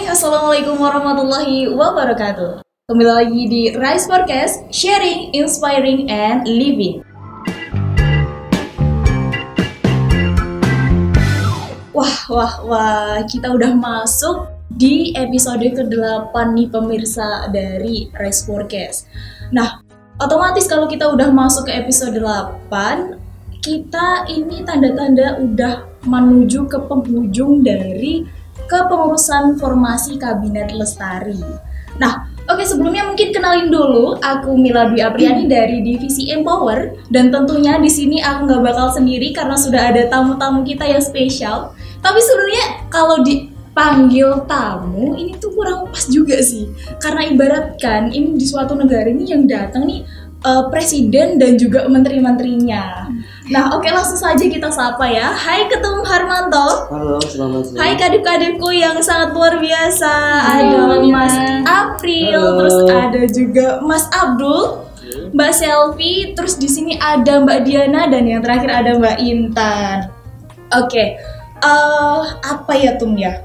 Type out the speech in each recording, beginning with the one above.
Assalamualaikum warahmatullahi wabarakatuh. Kembali lagi di Rise Podcast, Sharing, Inspiring, and Living. Wah, kita udah masuk di episode ke-8 nih pemirsa dari Rise Podcast. Nah, otomatis kalau kita udah masuk ke episode 8, kita ini tanda-tanda udah menuju ke penghujung dari kepengurusan formasi Kabinet Lestari. Nah, oke, sebelumnya mungkin kenalin dulu, aku Mila Dwi Apriani dari Divisi Empower, dan tentunya di sini aku nggak bakal sendiri karena sudah ada tamu-tamu kita yang spesial. Tapi sebenarnya kalau dipanggil tamu ini tuh kurang pas juga sih, karena ibaratkan ini di suatu negara ini yang datang nih presiden dan juga menteri-menterinya. Nah, oke, langsung saja kita sapa ya. Hai Ketum Harmanto. Halo, selamat siang. Hai kadip-kadipku yang sangat luar biasa. Halo, Ada Mas April, Halo. terus ada juga Mas Abdul, Mbak Selvi, terus di sini ada Mbak Diana dan yang terakhir ada Mbak Intan. Oke, apa ya Tum ya?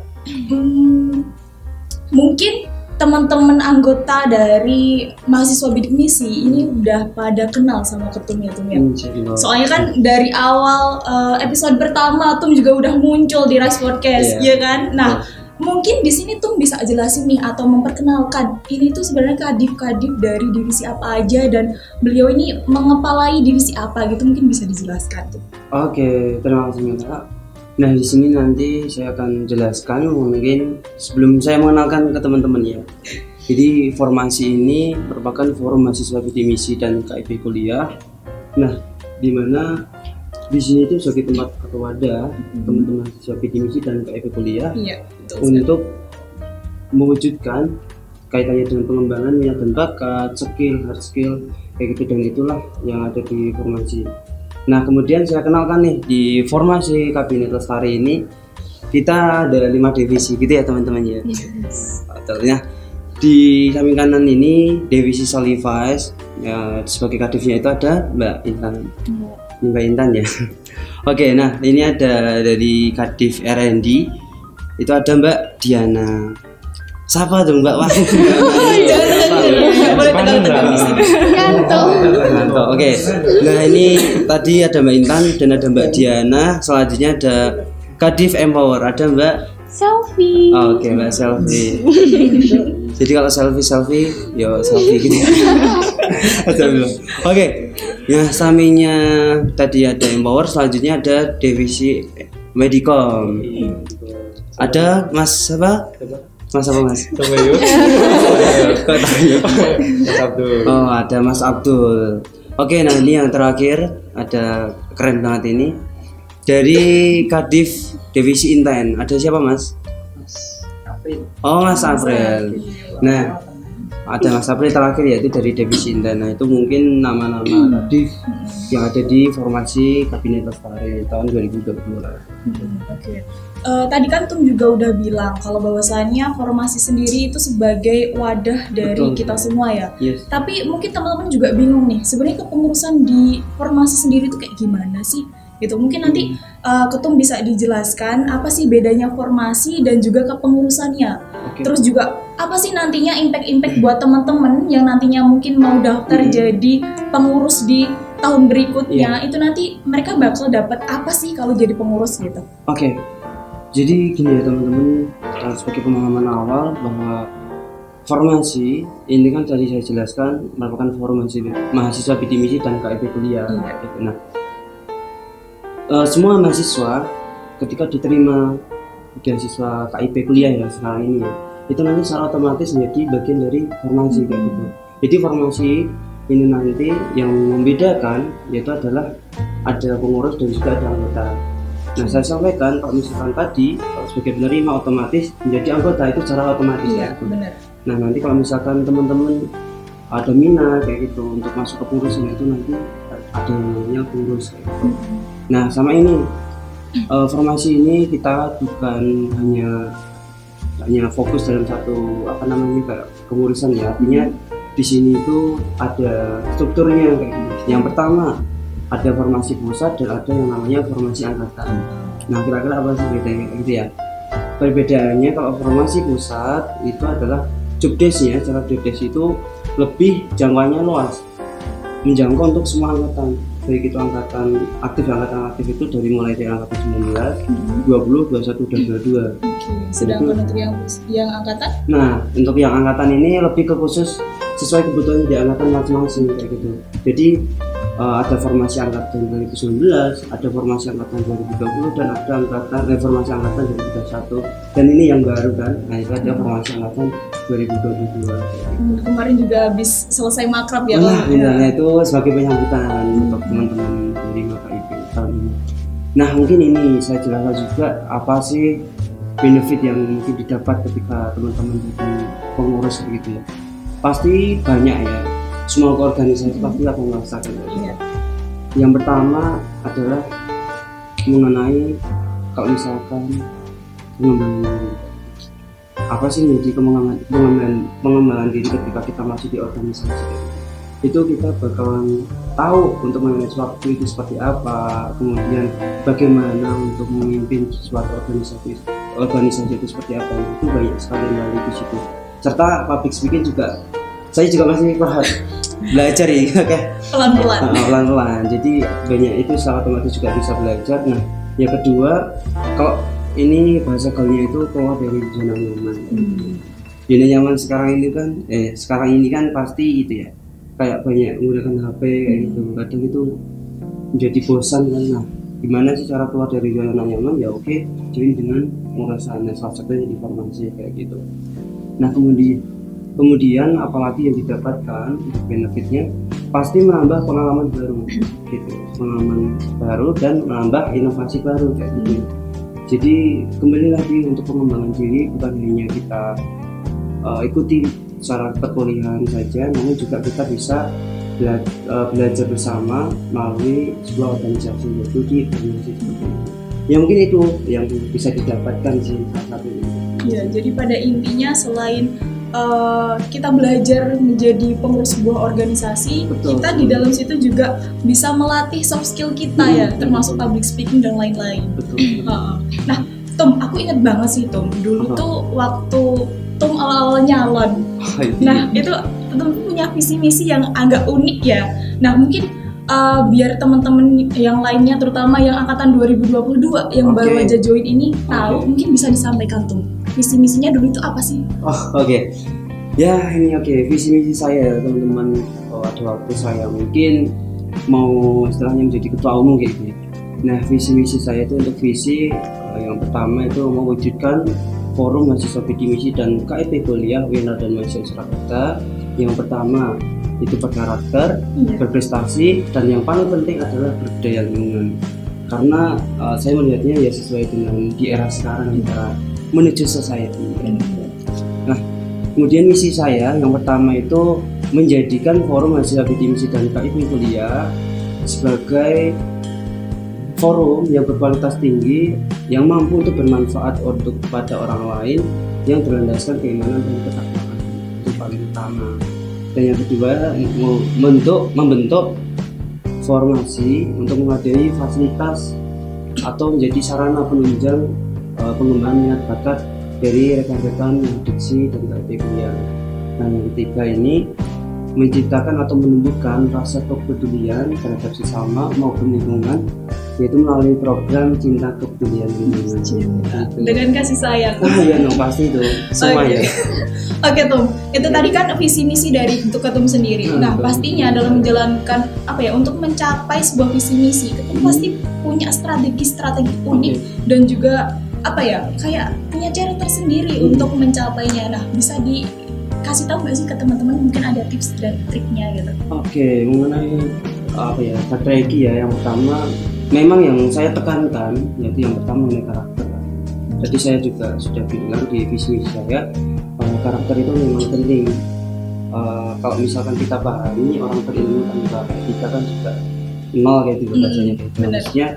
Mungkin teman-teman anggota dari mahasiswa bidik misi ini udah pada kenal sama Ketum ya Tum ya. Soalnya kan dari awal episode pertama Tum juga udah muncul di Rise Podcast, ya kan? Nah, mungkin di sini Tum bisa jelasin nih atau memperkenalkan ini tuh sebenarnya kadip-kadip dari divisi apa aja dan beliau ini mengepalai divisi apa gitu, mungkin bisa dijelaskan tuh. Oke, terima kasih Mila. Nah, di sini nanti saya akan jelaskan mungkin sebelum saya mengenalkan ke teman-teman ya. Jadi formasi ini merupakan forum mahasiswa bidik misi dan KIP kuliah. Nah, di mana di sini itu sebagai tempat atau wadah teman-teman mahasiswa bidik misi dan KIP kuliah untuk mewujudkan kaitannya dengan pengembangan minat dan bakat, skill, hard skill, kayak gitu, dan itulah yang ada di formasi. Nah, kemudian saya kenalkan nih, di formasi Kabinet Lestari ini kita ada 5 divisi gitu ya teman-teman ya. Contohnya di samping kanan ini divisi Solivais ya, sebagai kadifnya itu ada Mbak Intan. Mbak Intan ya. Oke, nah ini ada dari Kadif R&D itu ada Mbak Diana. Siapa tuh Mbak? Wah. Boleh tegang-tegang di sini. Mantap. Oke. Nah, ini tadi ada Mbak Intan dan ada Mbak Diana. Selanjutnya ada Kadif Empower, ada Mbak Selfie. Oke, Mbak Selfie. Jadi kalau selfie, yo selfie gitu. Oke. Nah, sampingnya tadi ada Empower, selanjutnya ada divisi Medikom. Ada Mas apa? Mas apa Mas? Mas Abdul. Oh, ada Mas Abdul. Oke, nah ini yang terakhir ada keren banget ini dari Kadif Divisi Inten. Ada siapa Mas? Oh, Mas April. Nah, ada Mas April terakhir yaitu dari Divisi Inten. Nah, itu mungkin nama-nama kadif yang ada di formasi Kabinet Lestari tahun 2020. Oke. Tadi kan Tum juga udah bilang kalau bahwasannya formasi sendiri itu sebagai wadah dari kita semua ya. Yes. Tapi mungkin teman-teman juga bingung nih, sebenarnya kepengurusan di formasi sendiri itu kayak gimana sih? Gitu. Mungkin nanti Ketum bisa dijelaskan apa sih bedanya formasi dan juga kepengurusannya. Terus juga apa sih nantinya impact buat teman-teman yang nantinya mungkin mau daftar jadi pengurus di tahun berikutnya, itu nanti mereka bakal dapat apa sih kalau jadi pengurus gitu. Oke. Jadi gini ya teman-teman, sebagai pemahaman awal bahwa formasi ini kan tadi saya jelaskan merupakan forum mahasiswa bidik misi dan KIP kuliah. Nah, semua mahasiswa ketika diterima beasiswa KIP kuliah ya sekarang ini ya, itu nanti secara otomatis menjadi bagian dari formasi kayak gitu. Jadi formasi ini nanti yang membedakan yaitu adalah ada pengurus dan juga ada anggota. Nah, saya sampaikan kalau misalkan tadi kalau sebagai penerima otomatis menjadi anggota itu secara otomatis ya. Benar. Nah, nanti kalau misalkan teman-teman ada minat kayak gitu untuk masuk ke pengurusan itu nanti ada yang namanya pengurus kayak gitu. Nah, sama ini formasi ini kita bukan hanya fokus dalam satu kayak pengurusan ya. Artinya di sini itu ada strukturnya kayak gitu. Yang pertama ada formasi pusat dan ada yang namanya formasi angkatan. Nah, kira-kira apa sih bedanya gitu ya? perbedaannya kalau formasi pusat itu adalah jobdesk-nya, secara jobdesk itu lebih jangkauannya luas, menjangkau untuk semua angkatan, baik itu angkatan aktif itu dari mulai dari angkatan 19, 20, 21, dan 22. Sedangkan untuk yang angkatan? Nah, untuk yang angkatan ini lebih ke khusus sesuai kebutuhan di angkatan masing-masing kayak gitu. Jadi ada formasi angkatan 2019, ada formasi angkatan 2020, dan ada formasi angkatan 2021. Dan ini yang baru kan, nah itu ada formasi angkatan 2022. Kemarin juga habis selesai makrab ya. Nah, itu sebagai penyambutan untuk teman-teman dari MKIP tahun ini. Nah, mungkin ini saya jelaskan juga apa sih benefit yang mungkin didapat ketika teman-teman jadi pengurus begitu ya. Pasti banyak ya, semua organisasi pasti akan merasakan. Yang pertama adalah mengenai kalau misalkan pengembangan diri. Apa sih menjadi pengembangan diri ketika kita masih di organisasi? Itu kita bakalan tahu untuk memanage waktu itu seperti apa, kemudian bagaimana untuk memimpin suatu organisasi itu seperti apa. Itu banyak sekali melalui di situ. Serta public speaking juga, saya juga masih belajar ya, pelan-pelan. Jadi banyak itu secara otomatis juga bisa belajar. Nah, yang kedua, kalau ini bahasa gaulnya itu keluar dari zona nyaman. Zona nyaman sekarang ini kan pasti itu ya, kayak banyak menggunakan HP kayak gitu. Kadang itu menjadi bosan kan. Nah, gimana sih cara keluar dari zona nyaman? Ya oke, join dengan pengurasan, salah satunya informasi kayak gitu. Nah, kemudian apalagi yang didapatkan untuk benefitnya pasti menambah pengalaman baru gitu, pengalaman baru dan menambah inovasi baru kayak gitu. Jadi kembali lagi untuk pengembangan diri bukan hanya kita ikuti secara perkuliahan saja, namun juga kita bisa belajar bersama melalui sebuah organisasi, yaitu di organisasi seperti itu. Ya mungkin itu yang bisa didapatkan sih salah satunya. Ya, jadi pada intinya selain kita belajar menjadi pengurus sebuah organisasi, kita di dalam situ juga bisa melatih soft skill kita ya, termasuk public speaking dan lain-lain. Nah, Tom, aku inget banget sih Tom, dulu tuh waktu Tom awal-awal nyalon. Nah, itu Tom punya visi misi yang agak unik ya. Nah, mungkin biar teman-teman yang lainnya, terutama yang angkatan 2022 yang baru aja join ini tahu, mungkin bisa disampaikan Tom. Visi misinya dulu itu apa sih? Ya ini visi misi saya teman-teman. Ada waktu saya mungkin mau istilahnya menjadi ketua umum kayak gitu. Nah, visi misi saya itu untuk visi yang pertama itu mewujudkan forum mahasiswa visi misi dan KIP kuliah UINA dan mahasiswa Surakarta. Yang pertama itu berkarakter, berprestasi, dan yang paling penting adalah berbudaya lingkungan. Karena saya melihatnya ya sesuai dengan di era sekarang kita menuju society. Nah, kemudian misi saya yang pertama itu menjadikan forum mahasiswa visi misi dan KIP kuliah sebagai forum yang berkualitas tinggi yang mampu untuk bermanfaat untuk pada orang lain yang berlandaskan keimanan dan ketakwaan. Itu paling utama. Dan yang kedua, membentuk formasi untuk memadai fasilitas atau menjadi sarana penunjang pengembangan minat bakat dari rekan-rekan diksi dan KIP kuliah. Nah, yang ketiga ini menciptakan atau menumbuhkan rasa kepedulian terhadap sesama maupun lingkungan, yaitu melalui program cinta kepedulian lingkungan. Dengan kasih sayang. Iya, pasti itu semua ya. Oke Tom, itu tadi kan visi misi dari untuk Ketum sendiri. Nah, pastinya dalam menjalankan untuk mencapai sebuah visi misi, Ketum pasti punya strategi unik dan juga kayak punya cara tersendiri untuk mencapainya. Nah, bisa dikasih tahu nggak sih ke teman-teman, mungkin ada tips dan triknya gitu? Mengenai strategi ya, yang pertama memang yang saya tekankan yaitu yang pertama mengenai karakter. Jadi saya juga sudah bilang di visi saya bahwa karakter itu memang penting. Kalau misalkan kita pahami orang berilmu tanpa etika kan juga nol kayak gitu bahasanya gitu. Maksudnya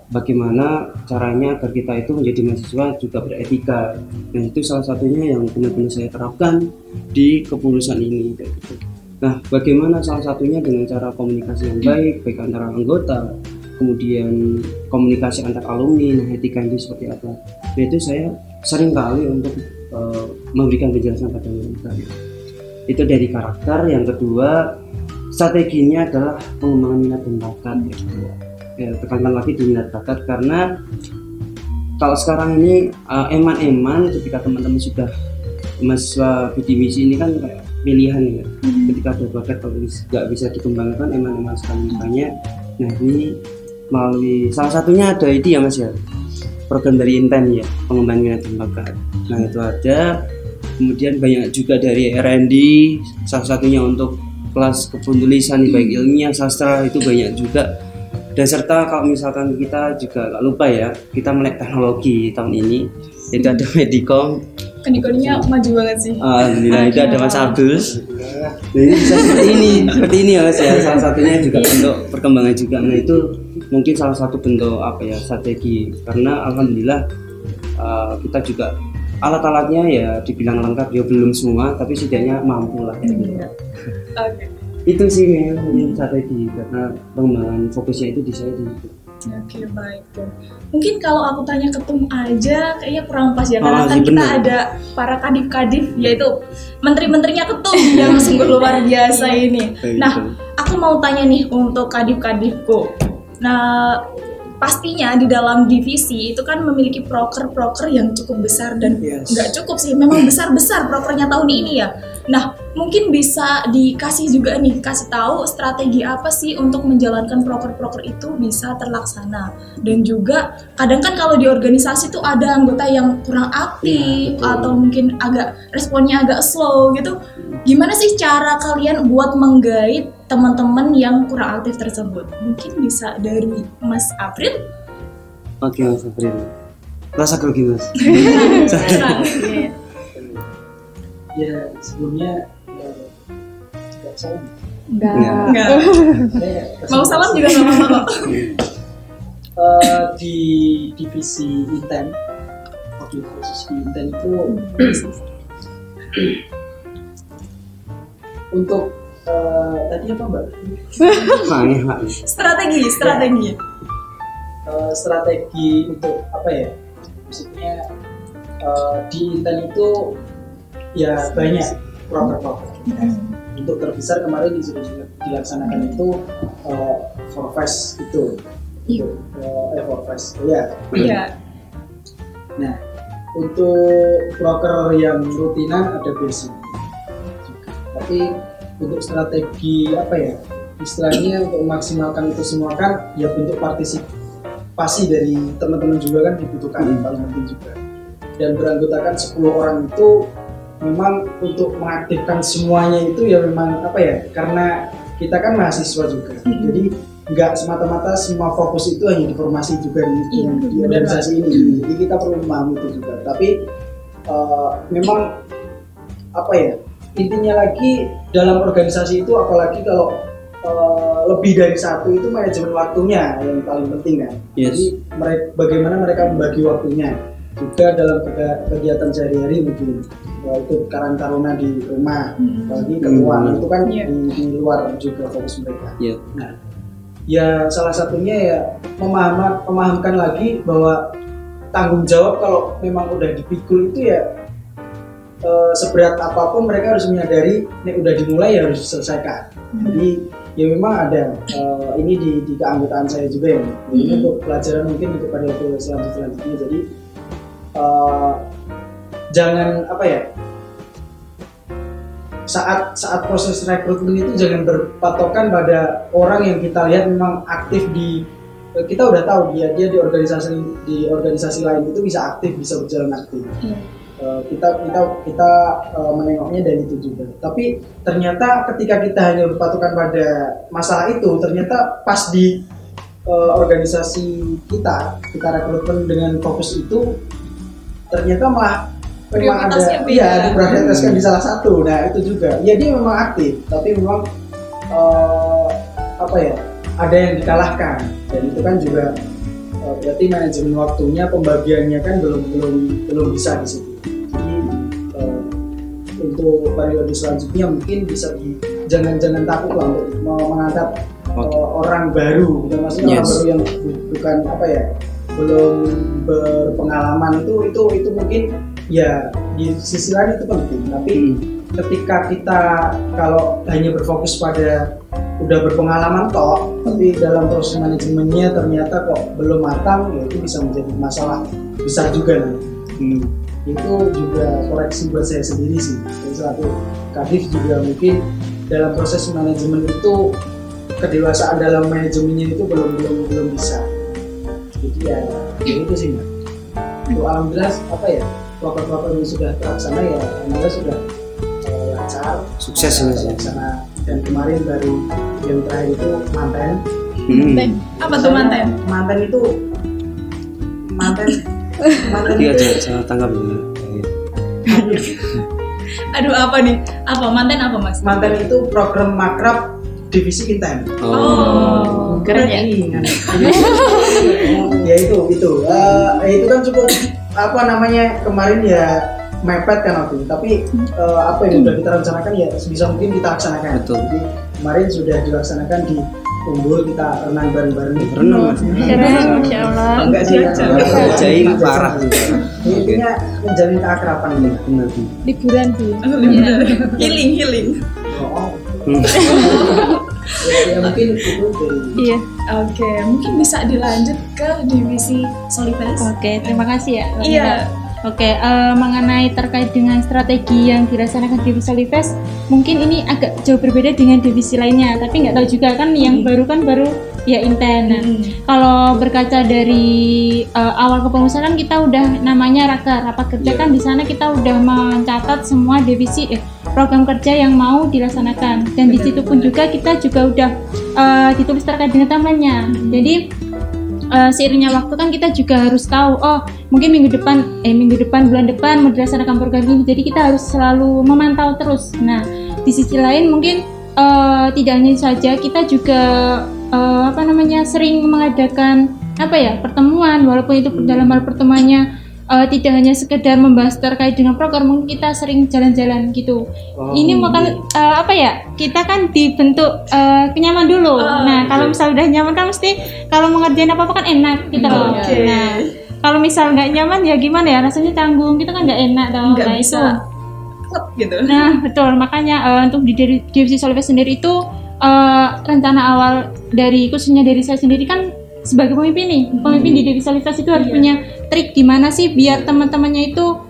bagaimana caranya agar kita itu menjadi mahasiswa juga beretika. Nah, itu salah satunya yang benar-benar saya terapkan di kepengurusan ini kayak gitu. Nah, bagaimana salah satunya dengan cara komunikasi yang baik antara anggota, kemudian komunikasi antar alumni, nah etika itu seperti apa. Nah itu saya sering kali untuk memberikan penjelasan pada mereka. Itu dari karakter. Yang kedua, strateginya adalah pengembangan minat dan bakat. Ya, tekankan lagi di minat bakat, karena kalau sekarang ini eman-eman ketika teman-teman sudah mahasiswa bidik misi ini kan kayak pilihan ya. Ketika ada bakat kalau nggak bisa dikembangkan, eman-eman sekali makanya. Nah ini melalui salah satunya ada itu ya Mas ya, program dari Inten ya, pengembangan minat dan bakat. Nah itu ada, kemudian banyak juga dari R&D, salah satunya untuk kelas kebun tulisan baik ilmiah, sastra itu banyak juga. Dan serta kalau misalkan kita juga gak lupa ya, kita melek teknologi tahun ini, itu ada Medicom. Pendidikannya maju banget sih. Alhamdulillah itu ada Mas Abdul. Nah, ini bisa seperti ini ya Mas ya. Salah satunya juga bentuk perkembangan juga. Nah itu mungkin salah satu bentuk apa ya, strategi. Karena alhamdulillah kita juga alat-alatnya ya dibilang lengkap ya belum semua, tapi setidaknya mampu lah. Oke. Itu sih mungkin strategi, karena pengembangan fokusnya itu di saya di situ. Oke, baik tuh. Mungkin kalau aku tanya ketum aja kayaknya kurang pas ya, karena kan iya, kita bener. ada para kadif-kadif, yaitu menteri-menterinya ketum yang sungguh luar biasa ini. Nah, aku mau tanya nih untuk kadif-kadifku. Nah, pastinya di dalam divisi itu kan memiliki proker-proker yang cukup besar dan nggak cukup sih, memang besar-besar prokernya tahun ini ya. Nah, mungkin bisa dikasih juga nih, kasih tahu strategi apa sih untuk menjalankan proker-proker itu bisa terlaksana. Dan juga kadang kan kalau di organisasi tuh ada anggota yang kurang aktif atau mungkin agak responnya agak slow gitu. Gimana sih cara kalian buat menggait teman-teman yang kurang aktif tersebut? Mungkin bisa dari Mas April. Oke Mas April. Rasa grogi Mas. Ya sebelumnya tidak salam. Enggak. Saya Mau salam juga sama kok. Di divisi Inten, waktu khusus di Inten itu untuk tadi apa Mbak? Strategi. Strategi untuk apa ya? Maksudnya di Inten itu ya banyak proker-proker. Untuk terbesar kemarin dilaksanakan itu Forfest itu. Forfest. Iya. Nah, untuk proker yang rutinan ada basic. Tapi untuk strategi apa ya? Istilahnya untuk memaksimalkan itu semua kan ya bentuk partisipasi dari teman-teman juga kan dibutuhkan, paling penting juga. Dan beranggotakan 10 orang itu memang untuk mengaktifkan semuanya itu ya memang apa ya, karena kita kan mahasiswa juga, jadi nggak semata-mata semua fokus itu hanya di formasi juga di organisasi ini, jadi kita perlu memahami itu juga. Tapi memang apa ya, intinya lagi dalam organisasi itu apalagi kalau lebih dari satu itu manajemen waktunya yang paling penting kan. Jadi bagaimana mereka membagi waktunya juga dalam kegiatan sehari-hari, mungkin itu karang taruna di rumah, apalagi keluar itu kan di luar juga fokus mereka. Nah, ya salah satunya ya memahamkan lagi bahwa tanggung jawab kalau memang udah dipikul itu ya seberat apapun mereka harus menyadari ini udah dimulai ya harus diselesaikan. Jadi ya memang ada ini di keanggotaan saya juga ya. Ini untuk pelajaran mungkin untuk pada selanjutnya. Jadi jangan apa ya, saat proses rekrutmen itu jangan berpatokan pada orang yang kita lihat memang aktif di, kita udah tahu dia di organisasi lain itu bisa aktif, bisa berjalan aktif. Kita menengoknya dari itu juga. Tapi ternyata ketika kita hanya berpatokan pada masalah itu, ternyata pas di organisasi kita rekrutmen dengan fokus itu ternyata malah memang ada diprioritaskan di salah satu. Nah itu juga ya dia memang aktif, tapi memang apa ya, ada yang dikalahkan, dan itu kan juga berarti manajemen waktunya, pembagiannya kan belum bisa di situ. Jadi untuk periode selanjutnya mungkin bisa jangan takut lah untuk mengangkat orang baru, gitu. Maksudnya orang Yes. baru yang bukan apa ya, belum berpengalaman itu mungkin ya di sisi lain itu penting. Tapi ketika kita kalau hanya berfokus pada udah berpengalaman toh, tapi dalam proses manajemennya ternyata kok belum matang, ya itu bisa menjadi masalah besar juga nanti. Itu juga koreksi buat saya sendiri sih. Dan selaku Kadif juga mungkin dalam proses manajemen itu kedewasaan dalam manajemennya itu belum bisa. Jadi ya itu sih Mbak. Alhamdulillah apa ya, proker-proker ini sudah terlaksana ya, alhamdulillah sudah lancar, Sukses ya, Mas. terlaksana. Dan kemarin baru yang terakhir itu manten. Apa tuh manten? Manten itu Tadi ada salah tanggap dulu. Aduh, apa nih? Apa manten apa Mas? Manten itu program makrab divisi Inten. Oh, keren ya. Ya itu itu kan cukup apa namanya, kemarin ya mepet kan waktu itu, tapi apa yang sudah kita rencanakan ya sebisa mungkin kita laksanakan. Betul. Jadi kemarin sudah dilaksanakan di Umbul, kita renang bareng-bareng. Renang, Mas. Keren, Masya Allah. Enggak sih, Jaim parah. intinya menjalin keakraban ini. Benar. Liburan sih. Healing. Oh. Ya mungkin itu dari Iya. Oke, mungkin bisa dilanjut ke divisi Solibes. Oke, terima kasih ya. Mbak Iya. Mira. Oke, mengenai terkait dengan strategi yang dilaksanakan di divisi Solibes, mungkin ini agak jauh berbeda dengan divisi lainnya, tapi nggak tahu juga kan yang baru ya Inten. Nah, kalau berkaca dari awal kepengurusan kita udah namanya rapat kerja kan, di sana kita udah mencatat semua divisi program kerja yang mau dilaksanakan, dan di situ pun juga kita juga udah ditulis terkait dengan timeline-nya. Jadi seiringnya waktu kan kita juga harus tahu, oh mungkin minggu depan bulan depan mau dilaksanakan program ini, jadi kita harus selalu memantau terus. Nah, di sisi lain mungkin tidak hanya saja, kita juga sering mengadakan pertemuan, walaupun itu dalam hal pertemuannya tidak hanya sekedar membahas terkait dengan program, mungkin kita sering jalan-jalan gitu. Ini makan kita kan dibentuk kenyaman dulu. Nah, kalau misal udah nyaman kan mesti kalau mengerjain apa-apa kan enak gitu loh. Nah, kalau misal nggak nyaman ya gimana ya, rasanya canggung, kita kan nggak enak dong. Nggak Nah, bisa klub gitu. Nah, betul. Makanya untuk di divisi Solibes sendiri itu rencana awal dari khususnya dari saya sendiri kan sebagai pemimpin di divisi Solibes itu harus punya trik gimana sih biar teman-temannya itu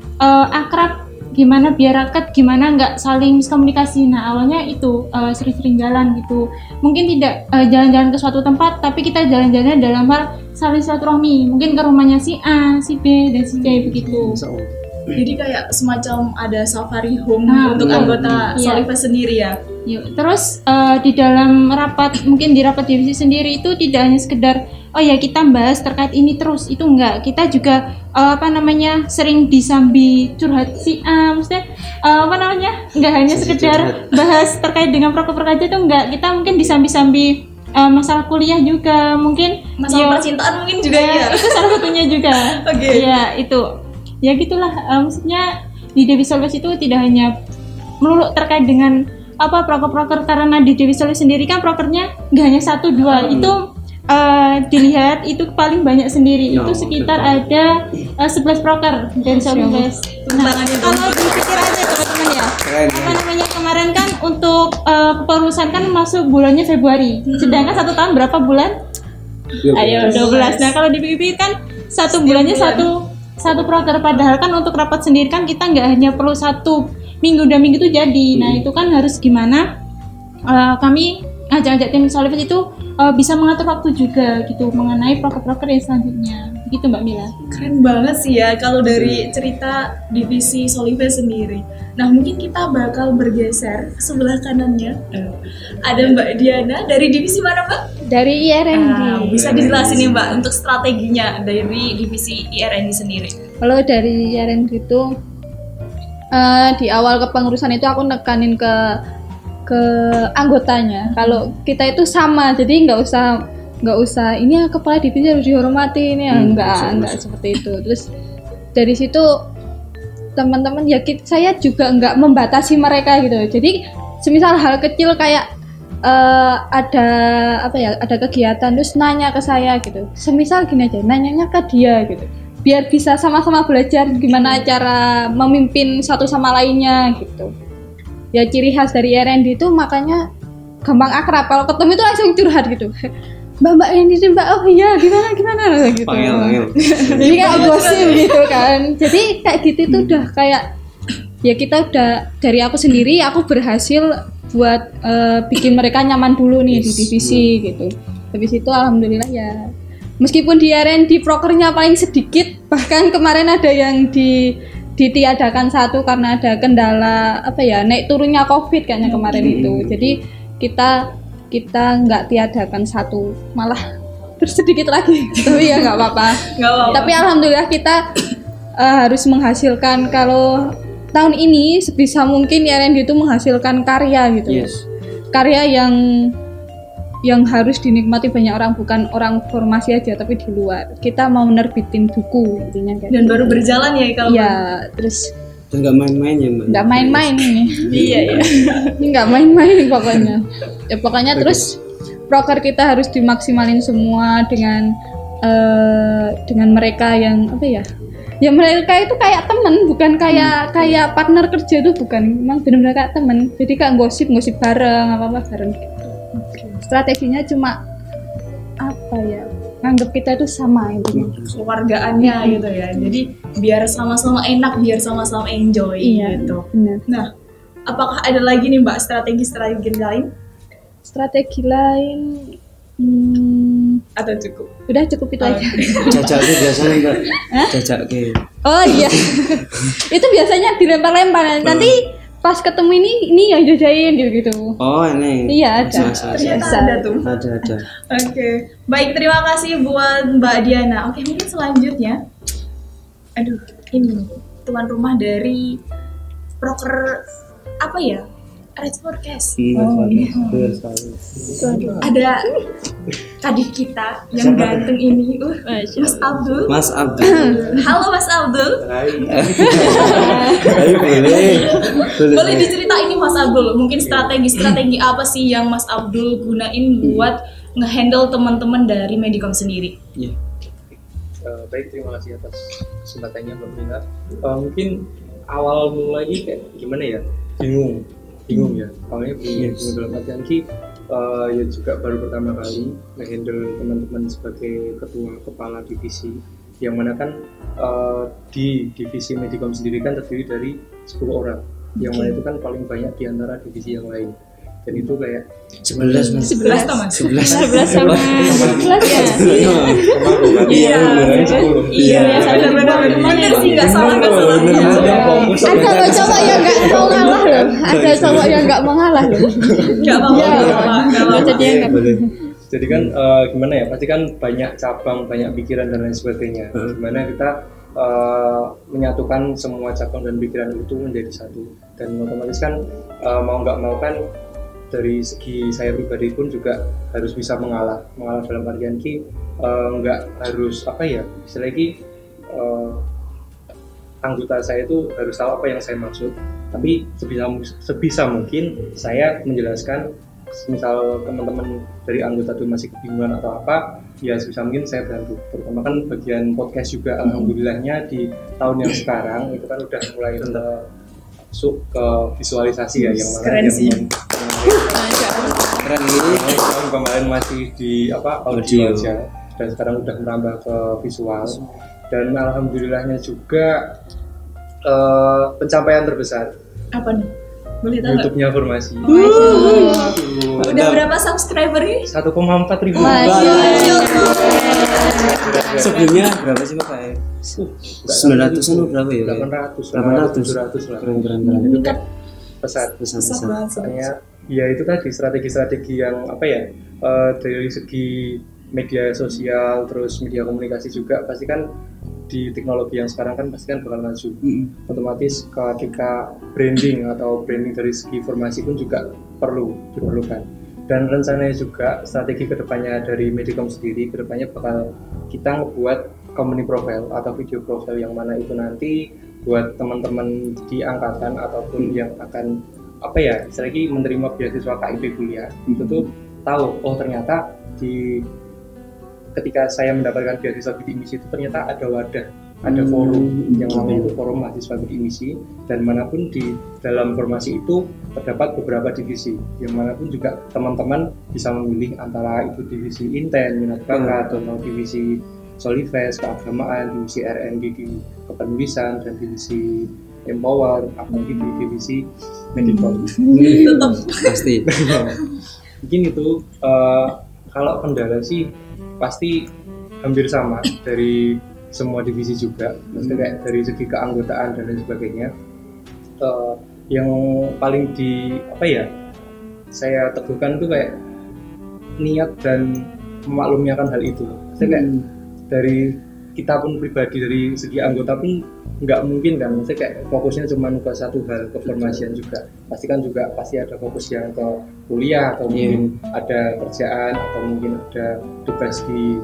akrab, gimana biar raket, gimana nggak saling miskomunikasi. Nah, awalnya itu sering-sering jalan gitu. Mungkin tidak jalan-jalan ke suatu tempat, tapi kita jalan-jalan dalam hal saling silaturahmi. Mungkin ke rumahnya si A, si B, dan si C begitu. Jadi kayak semacam ada safari home untuk benar. anggota Iya. Solibes sendiri ya. Yuk, terus di dalam rapat, mungkin di rapat divisi sendiri itu tidak hanya sekedar kita bahas terkait ini terus, itu enggak. Kita juga sering disambi curhat si A, maksudnya enggak hanya sekedar bahas terkait dengan proker aja itu enggak. Kita mungkin disambi-sambi masalah kuliah juga, mungkin Masalah percintaan mungkin juga ya. itu salah satunya juga. Oke. Ya itu, ya gitulah. Maksudnya di divisi Solibes itu tidak hanya melulu terkait dengan proker-proker, karena di divisi Solibes sendiri kan prokernya nggak hanya 1-2, itu dilihat itu paling banyak sendiri, itu sekitar ada 11 proker dari Solibes. Nah, kalau dipikir aja teman-teman ya, kemarin kan untuk kepengurusan kan masuk bulannya Februari, sedangkan 1 tahun berapa bulan? Ayo 12. Nah, kalau dipikir kan 1 bulannya satu proker, padahal kan untuk rapat sendiri kan kita nggak hanya perlu 1 minggu 2 minggu itu jadi. Nah, itu kan harus gimana kami ngajak-ngajak tim Solibes itu bisa mengatur waktu juga gitu mengenai proker-proker yang selanjutnya. Begitu Mbak Mila. Keren banget sih ya kalau dari cerita divisi Solibes sendiri. Nah, mungkin kita bakal bergeser ke sebelah kanannya. Ada Mbak Diana dari divisi mana, Mbak? Dari IRND. Bisa dijelasin nih Mbak untuk strateginya dari divisi IRND sendiri. Kalau dari IRND itu di awal kepengurusan itu aku nekanin ke anggotanya kalau kita itu sama, jadi nggak usah ini kepala divisi harus dihormati ini enggak seperti itu. Terus dari situ teman-teman saya juga nggak membatasi mereka gitu. Jadi semisal hal kecil kayak ada apa ya, ada kegiatan terus nanya ke saya gitu, semisal gini aja, nanyanya ke dia gitu, biar bisa sama-sama belajar gimana cara memimpin satu sama lainnya gitu. Ya ciri khas dari R&D itu makanya gampang akrab, kalau ketemu itu langsung curhat gitu. Mbak ini sih mbak, oh iya gimana gitu. Panggil. Jadi kayak gosip gitu kan. Jadi kayak gitu itu udah kayak ya kita udah, dari aku sendiri aku berhasil buat bikin mereka nyaman dulu nih di divisi gitu. Habis itu alhamdulillah ya, meskipun di R&D prokernya paling sedikit, bahkan kemarin ada yang ditiadakan satu karena ada kendala apa ya, naik turunnya COVID kayaknya kemarin itu. Jadi kita nggak tiadakan satu, malah terus sedikit lagi. Tapi ya nggak apa-apa. Tapi alhamdulillah kita harus menghasilkan, kalau tahun ini sebisa mungkin R&D itu menghasilkan karya gitu. Yes. Karya yang harus dinikmati banyak orang, bukan orang formasi aja tapi di luar. Kita mau nerbitin buku intinya kayak Dan gitu. baru berjalan ya kalau Ya, terus Dan nggak main-main ya mbak. nggak main-main ini. iya ya. Nggak main-main pokoknya. Ya pokoknya terus proker kita harus dimaksimalin semua dengan mereka yang apa ya? Ya mereka itu kayak temen, bukan kayak partner kerja itu, bukan. Memang benar-benar kayak temen. Jadi kayak gosip bareng, apa bareng gitu. Strateginya cuma apa ya? Nganggap kita itu sama intinya. Keluargaannya gitu ya. Jadi biar sama-sama enak, biar sama-sama enjoy gitu. Benar. Nah, apakah ada lagi nih Mbak strategi-strategi lain Strategi lain atau cukup? udah cukup itu aja. Jajak ke biasanya mbak. Jajak ke. Oh iya. Itu biasanya dilempar-lempar. Nanti pas ketemu ini yang jajain gitu. Oh ini. Iya ada. Ternyata Biasa. ada tuh. Ada. Oke, baik, terima kasih buat Mbak Diana. Oke, mungkin selanjutnya, aduh, ini tuan rumah dari proker apa ya? Red Podcast. Benar sekali. Ada kadif kita yang ganteng ini, Mas Abdul. Mas Abdul. Halo Mas Abdul. Ayo Boleh diceritain nih Mas Abdul, mungkin strategi apa sih yang Mas Abdul gunain buat ngehandle teman-teman dari Medicom sendiri? Iya. Baik, terima kasih atas kesempatannya Mbak Mina. Mungkin awal mulai kayak gimana ya, bingung ya, awalnya bingung dalam artian ya juga baru pertama kali ngehandle teman-teman sebagai ketua kepala divisi, yang mana kan di divisi Medicom sendiri kan terdiri dari 10 orang, yang mana itu kan paling banyak di antara divisi yang lain. Dan itu kayak 11 mas. 11 teman. 11 sama 11 ya. Iya. Iya, benar sih, nggak salah. Ada loh cowok yang nggak mau ngalah loh. Ada cowok yang nggak mau ngalah loh. Nggak apa-apa. Jadi nggak. Jadi kan gimana ya, pasti kan banyak cabang, banyak pikiran dan lain sebagainya. Gimana kita menyatukan semua cabang dan pikiran itu menjadi satu. Dan otomatis kan mau nggak mau kan dari segi saya pribadi pun juga harus bisa mengalah dalam artian nggak harus apa ya, istilahnya anggota saya itu harus tahu apa yang saya maksud, tapi sebisa mungkin saya menjelaskan. Misal teman-teman dari anggota itu masih kebingungan atau apa, ya sebisa mungkin saya bantu. Terutama kan bagian podcast juga, alhamdulillahnya di tahun yang sekarang itu kan udah mulai masuk ke visualisasi ya, yang mana keren sih. Keren ini. Tahun kemarin masih di audio aja, dan sekarang udah merambah ke visual. Dan alhamdulillahnya juga pencapaian terbesar. Apa nih? Boleh tahu nggak? YouTube-nya Formasi. Udah berapa subscribernya? 1,4 ribu. Sebelumnya berapa sih Pak? 900-an berapa ya? 800 lah. Keren. Itu kan pesat. Banget. Soalnya ya itu tadi strategi-strategi yang apa ya, dari segi media sosial, terus media komunikasi juga pasti kan di teknologi yang sekarang kan pasti kan bakal maju. Otomatis ketika branding dari segi formasi pun juga diperlukan. Dan rencananya juga strategi kedepannya dari Medicom sendiri, kedepannya bakal kita ngebuat company profile atau video profile, yang mana itu nanti buat teman-teman di angkatan ataupun yang akan apa ya, lagi menerima beasiswa KIP kuliah itu tuh tahu, oh ternyata ketika saya mendapatkan beasiswa bidik misi itu ternyata ada wadah, ada forum yang namanya itu forum mahasiswa bidik misi, dan manapun di dalam formasi itu terdapat beberapa divisi, yang manapun juga teman-teman bisa memilih antara itu divisi Inten, minat bakat, atau divisi Solifes, keagamaan, divisi RND di kepenulisan, dan divisi Empower, apalagi di divisi Medical. Tetap Pasti. Mungkin itu kalau kendala sih pasti hampir sama dari semua divisi juga, maksudnya kayak dari segi keanggotaan dan lain sebagainya. Yang paling saya teguhkan tuh kayak niat dan memaklumi akan hal itu. Maksudnya kayak dari kita pun pribadi, dari segi anggota pun nggak mungkin kan, maksudnya kayak fokusnya cuma ke satu hal, ke formasian juga. Pasti ada fokus yang ke kuliah, atau mungkin ada kerjaan, atau mungkin ada tugas di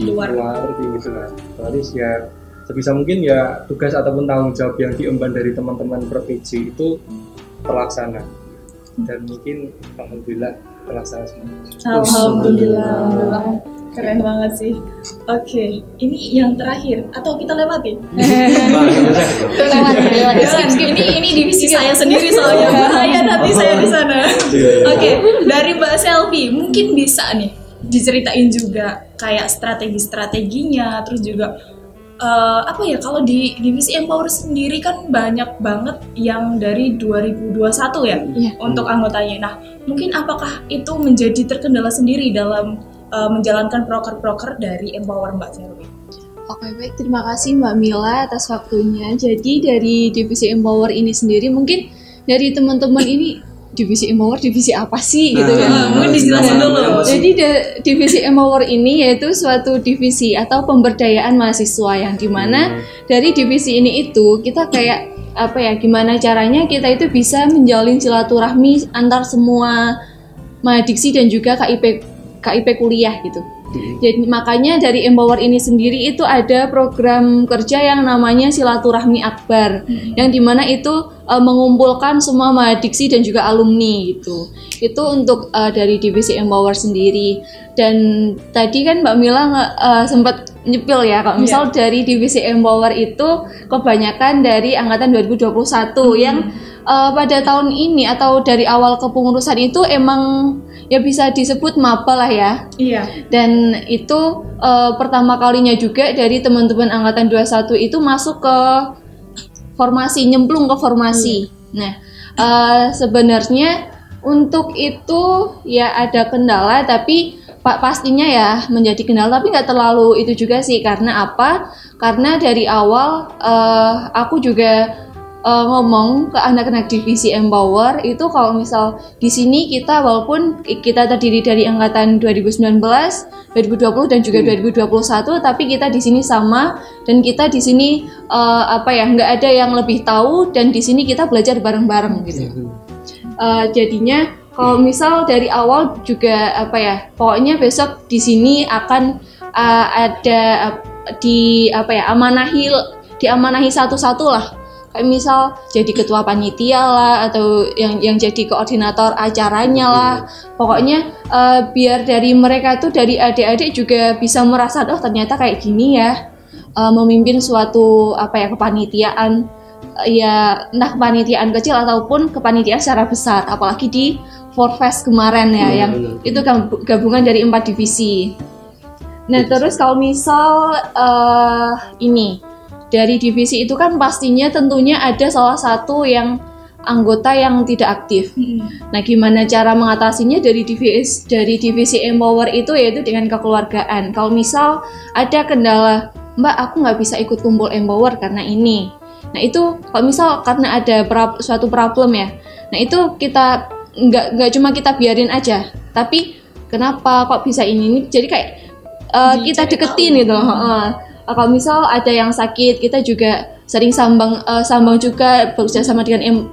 luar gitu lah. Terus ya sebisa mungkin ya tugas ataupun tanggung jawab yang diemban dari teman-teman ProPJ itu terlaksana, dan mungkin alhamdulillah terlaksana semua. Alhamdulillah. Keren banget sih. Oke, ini yang terakhir atau kita lewatin? Lewat. Ini divisi saya sendiri soalnya, bahaya nanti saya di sana. Oke, dari Mbak Selvi mungkin bisa nih diceritain juga kayak strategi-strateginya, terus juga kalau di divisi Empower sendiri kan banyak banget yang dari 2021 ya untuk anggotanya. Nah, mungkin apakah itu menjadi terkendala sendiri dalam menjalankan proker-proker dari Empower, Mbak Selvi? Oke, baik, terima kasih Mbak Mila atas waktunya. Jadi dari divisi Empower ini sendiri, mungkin dari teman-teman ini divisi Empower divisi apa sih gitu kan? Mungkin dijelasin dulu. Jadi divisi Empower ini yaitu suatu divisi atau pemberdayaan mahasiswa, yang dimana dari divisi ini itu kita kayak gimana caranya kita itu bisa menjalin silaturahmi antar semua mahadiksi dan juga KIP kuliah gitu. Jadi makanya dari Empower ini sendiri itu ada program kerja yang namanya Silaturahmi Akbar, yang dimana itu mengumpulkan semua mahadiksi dan juga alumni gitu. Itu untuk dari divisi Empower sendiri. Dan tadi kan Mbak Mila sempat nyepil ya, kalau misal dari divisi Empower itu kebanyakan dari angkatan 2021 yang pada tahun ini atau dari awal kepengurusan itu emang ya bisa disebut maba lah ya. Iya. Dan itu pertama kalinya juga dari teman-teman angkatan 21 itu masuk ke formasi, nyemplung ke formasi. Nah, sebenarnya untuk itu ya ada kendala, tapi pastinya ya menjadi kendala, tapi nggak terlalu itu juga sih. Karena apa? Karena dari awal aku juga ngomong ke anak-anak divisi Empower itu, kalau misal di sini kita walaupun kita terdiri dari angkatan 2019, 2020 dan juga 2021, tapi kita di sini sama, dan kita di sini nggak ada yang lebih tahu, dan di sini kita belajar bareng-bareng gitu. Jadinya kalau misal dari awal juga pokoknya besok di sini akan ada diamanahi satu-satu lah. Kayak misal jadi ketua panitia lah, atau yang jadi koordinator acaranya lah. Pokoknya biar dari mereka tuh, dari adik-adik juga bisa merasa, oh ternyata kayak gini ya, memimpin suatu kepanitiaan, ya entah kepanitiaan kecil ataupun kepanitiaan secara besar, apalagi di Forfest kemarin ya, yang itu gabungan dari 4 divisi. Nah terus kalau misal dari divisi itu kan pastinya tentunya ada salah satu yang anggota yang tidak aktif. Nah, gimana cara mengatasinya dari divisi Empower itu, yaitu dengan kekeluargaan. Kalau misal ada kendala, Mbak aku nggak bisa ikut kumpul Empower karena ini. Nah itu kalau misal karena ada suatu problem ya. Nah itu kita nggak cuma kita biarin aja, tapi kenapa kok bisa ini? Jadi kayak kita deketin gitu. Kalau misal ada yang sakit, kita juga sering sambang juga bekerja sama dengan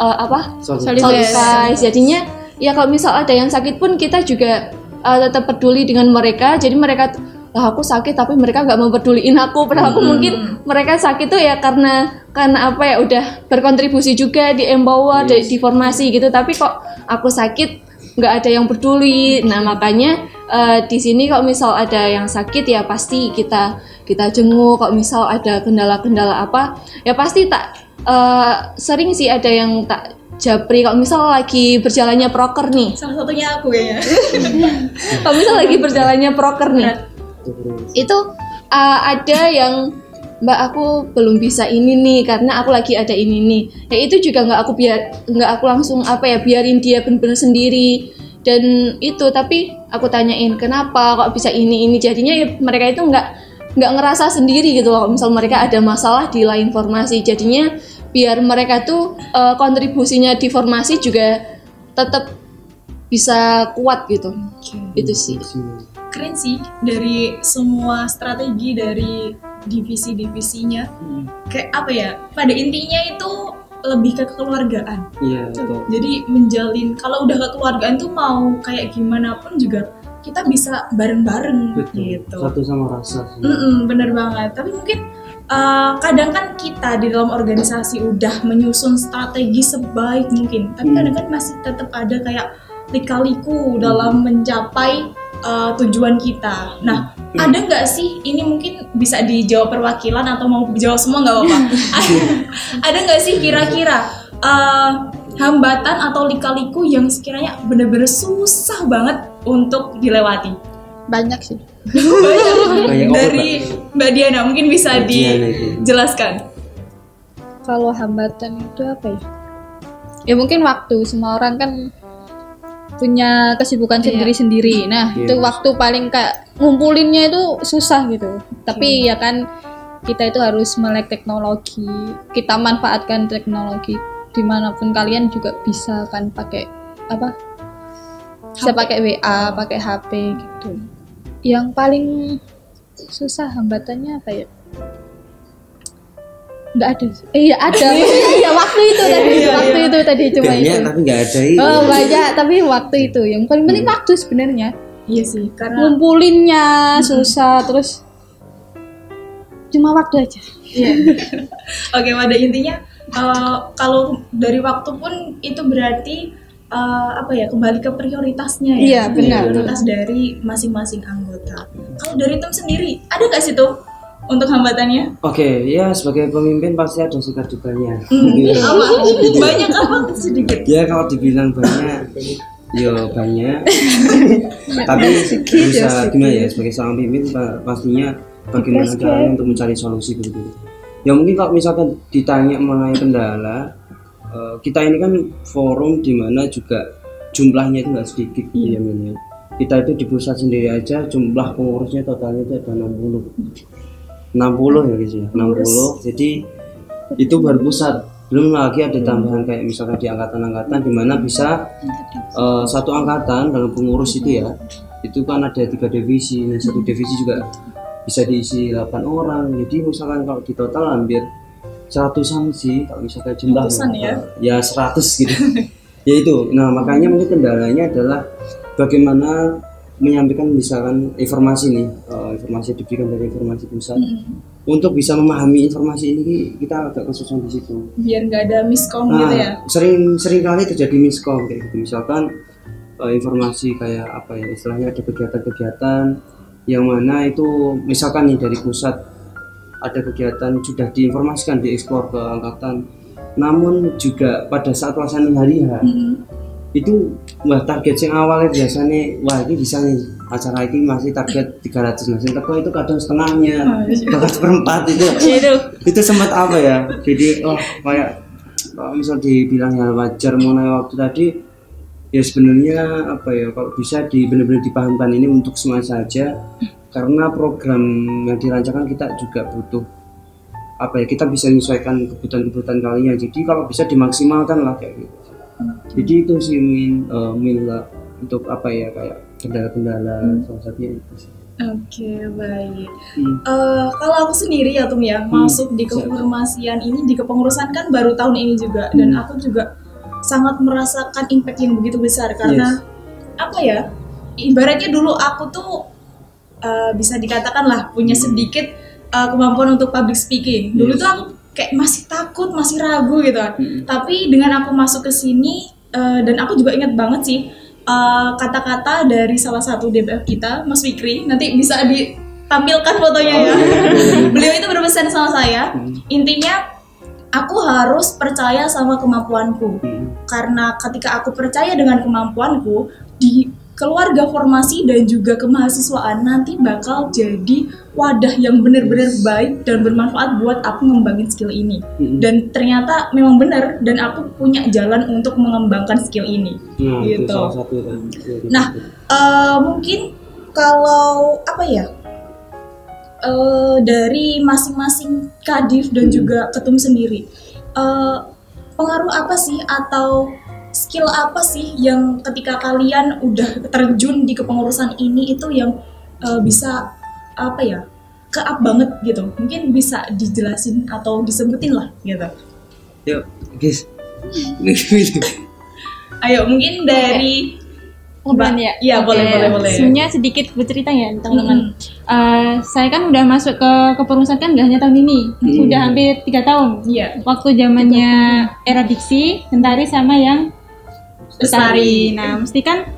Solifes. Jadinya ya kalau misal ada yang sakit pun kita juga tetap peduli dengan mereka. Jadi mereka aku sakit tapi mereka nggak mau peduliin aku, padahal aku mungkin mereka sakit tuh ya karena karena apa ya udah berkontribusi juga di empower, di formasi gitu, tapi kok aku sakit nggak ada yang peduli. Nah makanya di sini kalau misal ada yang sakit ya pasti kita jenguk. Kalau misal ada kendala-kendala apa ya pasti tak sering sih ada yang tak japri. Kalau misal lagi berjalannya proker nih, Salah satunya aku ya. kalau misal lagi berjalannya proker nih, itu ada yang Mbak aku belum bisa ini nih karena aku lagi ada ini nih. Ya itu juga nggak aku langsung apa ya biarin dia benar-benar sendiri dan itu, tapi aku tanyain kenapa kok bisa ini jadinya ya mereka itu nggak ngerasa sendiri gitu loh. Kalau misal mereka ada masalah di lain formasi, jadinya biar mereka tuh kontribusinya di formasi juga tetap bisa kuat gitu. Itu sih. Keren sih, dari semua strategi dari divisi-divisinya, kayak apa ya, pada intinya itu lebih ke kekeluargaan. Iya, betul. Jadi menjalin, kalau udah kekeluargaan tuh mau kayak gimana pun juga kita bisa bareng-bareng gitu. Satu sama rasa sih. Bener banget. Tapi mungkin kadang kan kita di dalam organisasi udah menyusun strategi sebaik mungkin, tapi kadang kan masih tetap ada kayak lika-liku dalam mencapai tujuan kita. Nah, ada nggak sih, ini mungkin bisa dijawab perwakilan atau mau jawab semua nggak apa-apa. Ada nggak sih kira-kira hambatan atau lika-liku yang sekiranya benar-benar susah banget untuk dilewati? Banyak sih. Banyak. Dari Mbak Diana mungkin bisa dijelaskan. Kalau hambatan itu apa ya? Ya mungkin waktu. Semua orang kan punya kesibukan sendiri-sendiri. Nah, itu waktu paling kayak ngumpulinnya itu susah gitu. Tapi ya kan kita itu harus melek teknologi. Kita manfaatkan teknologi dimanapun kalian juga bisa kan pakai apa? Bisa pakai WA, pakai HP gitu. Yang paling susah hambatannya apa ya? Nggak ada. Iya ada. Iya waktu itu tadi. Waktu itu tadi cuma banyak, itu. tapi nggak ada itu. Oh banyak tapi waktu itu yang paling penting waktu sebenarnya. Iya sih, karena Ngumpulinnya susah terus cuma waktu aja. Iya. Oke, pada intinya kalau dari waktu pun itu berarti apa ya, kembali ke prioritasnya ya. Iya, benar. Prioritas dari masing-masing anggota. Kalau dari tim sendiri, ada nggak sih tuh untuk hambatannya? Oke, ya sebagai pemimpin pasti ada suka dukanya. Apa? Banyak apa sedikit? Ya kalau dibilang banyak, ya banyak. Tapi bisa gimana ya, sebagai seorang pemimpin pastinya bagaimana caranya untuk mencari solusi begitu. Ya mungkin kalau misalkan ditanya mengenai kendala, kita ini kan forum di mana juga jumlahnya itu nggak sedikit gitu ya Min. Kita itu di pusat sendiri aja jumlah pengurusnya totalnya itu ada 60 ya guys ya, 60. Jadi itu baru pusat, belum lagi ada tambahan kayak misalkan di angkatan-angkatan di mana bisa satu angkatan dalam pengurus itu ya, itu kan ada 3 divisi. Nah, satu divisi juga bisa diisi 8 orang. Jadi misalkan kalau di total hampir 100-an sih kalau misalkan jumlah ya 100 gitu. Ya itu. Nah, makanya mungkin kendalanya adalah bagaimana menyampaikan misalkan informasi nih, informasi diberikan dari informasi pusat. Untuk bisa memahami informasi ini kita agak kesusahan di situ. Biar nggak ada miskom gitu ya. Sering kali terjadi miskom kayak gitu. Misalkan informasi kayak apa ya, istilahnya ada kegiatan-kegiatan yang mana itu misalkan nih dari pusat ada kegiatan sudah diinformasikan, dieksplor ke angkatan, namun juga pada saat pelaksanaan hari itu target yang awalnya biasanya wah ini bisa nih acara ini masih target 300 masih teko itu kadang setengahnya bahkan seperempat itu sempat apa ya, jadi kayak misal dibilang ya wajar mengenai waktu tadi ya sebenarnya apa ya, kalau bisa benar-benar dipahamkan ini untuk semua saja, karena program yang dirancangkan kita juga butuh apa ya, kita bisa menyesuaikan kebutuhan kalian, jadi kalau bisa dimaksimalkan lah kayak gitu. Jadi itu sih Min lah untuk apa ya, kayak kendala-kendala salah satunya itu sih. Oke, baik. Kalau aku sendiri ya Tum ya, masuk di keformasian ini, di kepengurusan kan baru tahun ini juga, dan aku juga sangat merasakan impact yang begitu besar karena apa ya, ibaratnya dulu aku tuh bisa dikatakan lah punya sedikit kemampuan untuk public speaking. Dulu tuh aku kayak masih takut, masih ragu gitu kan. Tapi dengan aku masuk ke sini dan aku juga ingat banget sih kata-kata dari salah satu DBF kita, Mas Fikri. Nanti bisa ditampilkan fotonya ya. Beliau itu berpesan sama saya, intinya aku harus percaya sama kemampuanku. Karena ketika aku percaya dengan kemampuanku, di keluarga formasi dan juga kemahasiswaan nanti bakal jadi wadah yang benar-benar baik dan bermanfaat buat aku ngembangin skill ini. Dan ternyata memang benar, dan aku punya jalan untuk mengembangkan skill ini. Nah, itu gitu. salah satu kan. Nah, mungkin kalau apa ya, dari masing-masing kadif dan juga ketum sendiri, pengaruh apa sih atau skill apa sih yang ketika kalian udah terjun di kepengurusan ini itu yang bisa apa ya, ke-up banget gitu? Mungkin bisa dijelasin atau disebutin lah gitu. Yuk, guys. Ayo mungkin dari Mbak ya? Iya, Oke. boleh. Sebenarnya sedikit bercerita ya teman-teman. Saya kan udah masuk ke kepengurusan kan gak hanya tahun ini, sudah hampir 3 tahun. Iya. Waktu zamannya era diksi, Sentari sama yang Lestari. Nah, mesti kan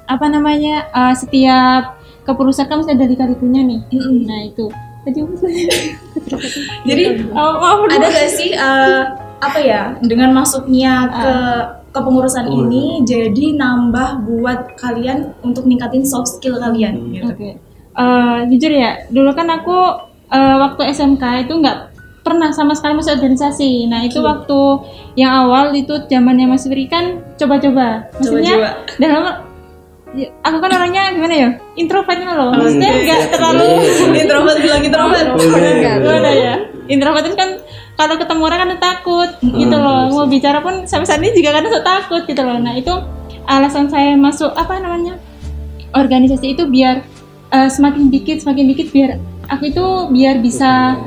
apa namanya, setiap kepengurusan kan mesti ada lika-likunya nih. Nah itu. Tadi apa sih? Jadi maaf, ada gak sih apa ya, dengan masuknya ke kepengurusan ini jadi nambah buat kalian untuk ningkatin soft skill kalian gitu. Oke. Jujur ya, dulu kan aku waktu SMK itu nggak pernah sama sekali masuk organisasi. Nah itu waktu yang awal itu zamannya Mas Firi kan coba-coba. Maksudnya dalam aku kan orangnya gimana ya, introvertnya loh. Maksudnya nggak terlalu Introvert bilang introvert. Gimana ya? Introvert itu kan kalau ketemu orang kan takut gitu loh. Mau bicara pun sampai saat ini juga kadang takut gitu loh. Nah itu alasan saya masuk apa namanya organisasi itu biar semakin dikit biar aku itu biar bisa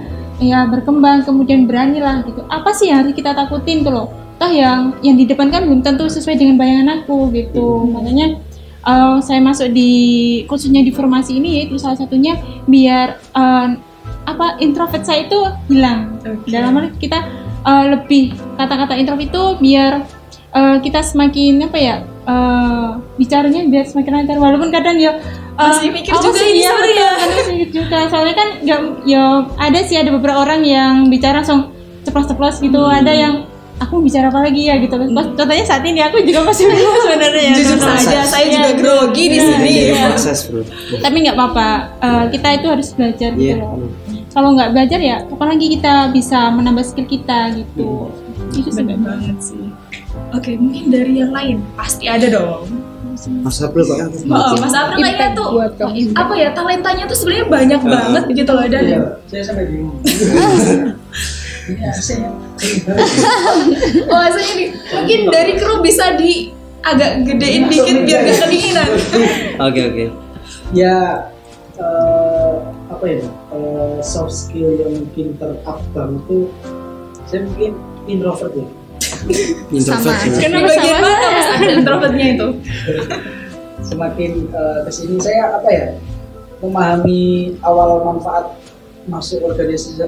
ya berkembang, kemudian berani lah gitu. Apa sih yang harus kita takutin tuh loh? Toh yang di depan kan belum tentu sesuai dengan bayangan aku gitu. Makanya saya masuk di khususnya di formasi ini yaitu salah satunya biar introvert saya itu hilang. Dalam hal kita lebih kata-kata introvert itu biar kita semakin apa ya, bicaranya biar semakin lancar, walaupun kadang ya masih mikir juga ini sebenarnya. Masih mikir juga, soalnya kan nggak ya ada beberapa orang yang bicara langsung ceplos-ceplos gitu, ada yang aku mau bicara apa lagi ya gitu. Contohnya saat ini aku juga masih bingung sebenarnya. Jujur saja, saya juga grogi di sini. Proses, bro. Tapi nggak apa-apa, kita itu harus belajar gitu loh. Kalau nggak belajar ya kapan lagi kita bisa menambah skill kita gitu. Itu Bener banget sih. Oke, mungkin dari yang lain pasti ada dong. Mas April Pak. Mas April kayaknya tuh buat kamu. apa ya, talentanya tuh sebenarnya banyak banget gitu loh, dan Iya, saya sampai bingung. Ini AC-nya. saya ini mungkin dari kru bisa di agak gedein dikit biar gak kedinginan. Oke. Ya apa ya, soft skill yang mungkin ter-up banget tuh saya mungkin introvert ya. Introvert. Sama. ya. Di bagian mana Mas ada introvertnya itu? Semakin kesini saya apa ya, memahami awal manfaat masuk organisasi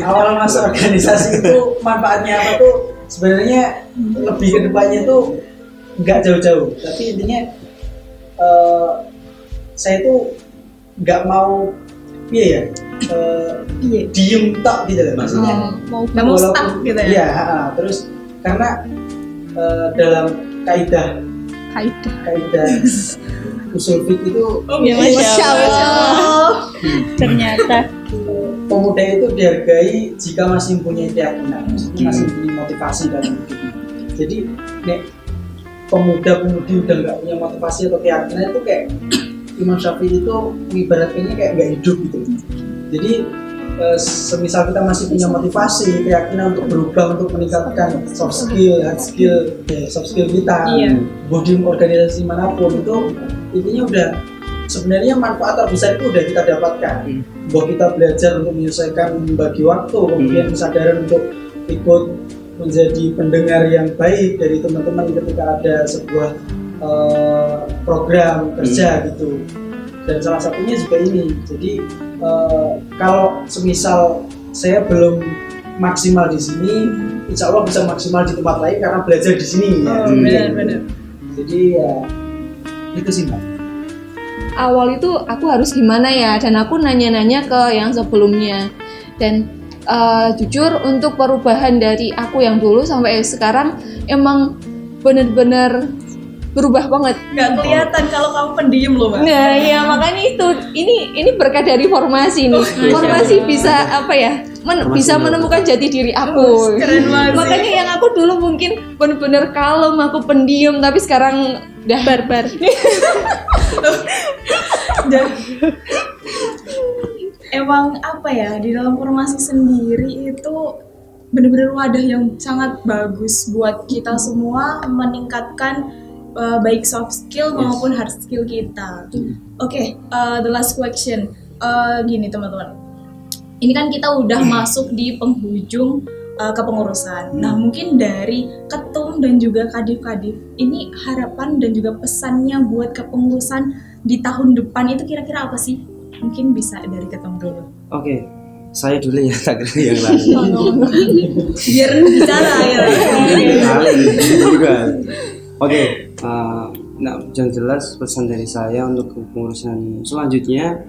awal masuk organisasi itu manfaatnya apa tuh sebenarnya lebih ke depannya tuh nggak jauh-jauh, tapi intinya saya tuh nggak mau diem tak gitu loh maksudnya. Nggak mau stuck gitu ya? Iya, terus karena dalam kaidah usul fik itu Ya, Masya Allah. Ternyata pemuda itu dihargai jika masih mempunyai keyakinan, masih mempunyai motivasi dalam hidupnya. Jadi nek pemuda-pemudi udah nggak punya motivasi atau keyakinan itu kayak Imam Syafi'i itu ibaratnya kayak nggak hidup gitu. Jadi semisal kita masih punya motivasi, keyakinan untuk berubah, untuk meningkatkan soft skill, hard skill, soft skill kita, body organisasi manapun itu intinya udah sebenarnya manfaat terbesar itu udah kita dapatkan. Bahwa kita belajar untuk menyelesaikan, membagi waktu, kemudian kesadaran untuk ikut menjadi pendengar yang baik dari teman-teman ketika ada sebuah program kerja gitu. Dan salah satunya juga ini. Jadi kalau semisal saya belum maksimal di sini, insya Allah bisa maksimal di tempat lain karena belajar di sini ya. Benar-benar. Jadi ya itu sih Mbak. Awal itu aku harus gimana ya, dan aku nanya-nanya ke yang sebelumnya, dan jujur untuk perubahan dari aku yang dulu sampai sekarang emang bener-bener berubah banget. Nggak kelihatan kalau kamu pendiam loh, Mbak. Nah ya makanya itu, ini berkah dari formasi nih. Formasi bisa apa ya, bisa menemukan jati diri aku. Keren banget sih. Makanya yang aku dulu mungkin bener-bener kalem, aku pendiam, tapi sekarang udah barbar. Dan emang apa ya, di dalam formasi sendiri itu benar-benar wadah yang sangat bagus buat kita semua meningkatkan baik soft skill maupun hard skill kita. Oke, the last question. Gini teman-teman, ini kan kita udah masuk di penghujung kepengurusan. Nah mungkin dari ketum dan juga kadif-kadif, ini harapan dan juga pesannya buat kepengurusan di tahun depan itu kira-kira apa sih? Mungkin bisa dari ketum dulu. Oke, saya dulu ya, tak kira yang lain. Biar bicara ya. Oke, nah yang jelas pesan dari saya untuk kepengurusan selanjutnya,